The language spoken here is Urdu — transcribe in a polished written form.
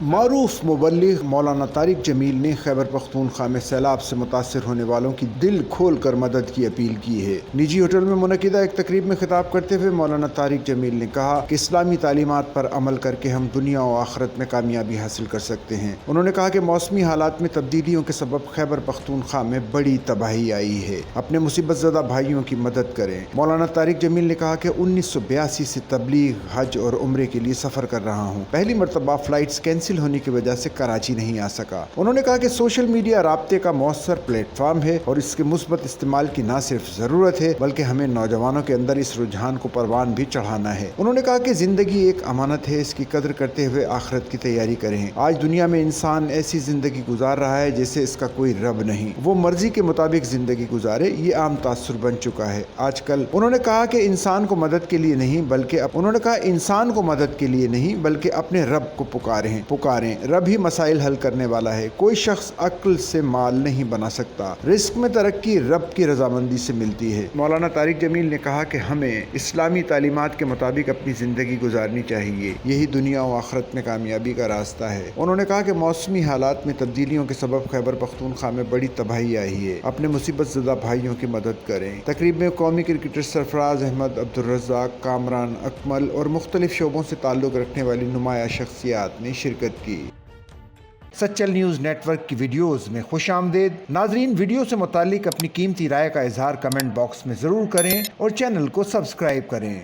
معروف مبلغ مولانا طارق جمیل نے خیبر پختونخوا میں سیلاب سے متاثر ہونے والوں کی دل کھول کر مدد کی اپیل کی ہے۔ نجی ہوٹل میں منعقدہ ایک تقریب میں خطاب کرتے ہوئے مولانا طارق جمیل نے کہا کہ اسلامی تعلیمات پر عمل کر کے ہم دنیا و آخرت میں کامیابی حاصل کر سکتے ہیں۔ انہوں نے کہا کہ موسمی حالات میں تبدیلیوں کے سبب خیبر پختونخوا میں بڑی تباہی آئی ہے، اپنے مصیبت زدہ بھائیوں کی مدد کریں۔ مولانا طارق جمیل نے کہا کہ 1982 سے تبلیغ، حج اور عمرے کے لیے سفر کر رہا ہوں۔ پہلی مرتبہ فلائٹس کینسل ہونے کی وجہ سے کراچی نہیں آ سکا۔ انہوں نے کہا کہ سوشل میڈیا رابطے کا مؤثر پلیٹ فارم ہے اور اس کے مثبت استعمال کی نہ صرف ضرورت ہے بلکہ ہمیں نوجوانوں کے اندر اس رجحان کو پروان بھی چڑھانا ہے۔ انہوں نے کہا کہ زندگی ایک امانت ہے، اس کی قدر کرتے ہوئے آخرت کی تیاری کریں۔ آج دنیا میں انسان ایسی زندگی گزار رہا ہے جیسے اس کا کوئی رب نہیں، وہ مرضی کے مطابق زندگی گزارے، یہ عام تاثر بن چکا ہے آج کل۔ انہوں نے کہا کہ انسان کو مدد کے لیے نہیں بلکہ اپنے رب کو پکاریں۔ رب ہی مسائل حل کرنے والا ہے، کوئی شخص عقل سے مال نہیں بنا سکتا۔ رزق میں ترقی رب کی رضامندی سے ملتی ہے۔ مولانا طارق جمیل نے کہا کہ ہمیں اسلامی تعلیمات کے مطابق اپنی زندگی گزارنی چاہیے، یہی دنیا و آخرت میں کامیابی کا راستہ ہے۔ انہوں نے کہا کہ موسمی حالات میں تبدیلیوں کے سبب خیبر پختونخوا میں بڑی تباہی آئی ہے، اپنے مصیبت زدہ بھائیوں کی مدد کریں۔ تقریب میں قومی کرکٹر سرفراز احمد، عبدالرزاق، کامران اکمل اور مختلف شعبوں سے تعلق رکھنے والی نمایاں شخصیات نے شرکت کی۔ سچل نیوز نیٹ ورک کی ویڈیوز میں خوش آمدید۔ ناظرین، ویڈیو سے متعلق اپنی قیمتی رائے کا اظہار کمنٹ باکس میں ضرور کریں اور چینل کو سبسکرائب کریں۔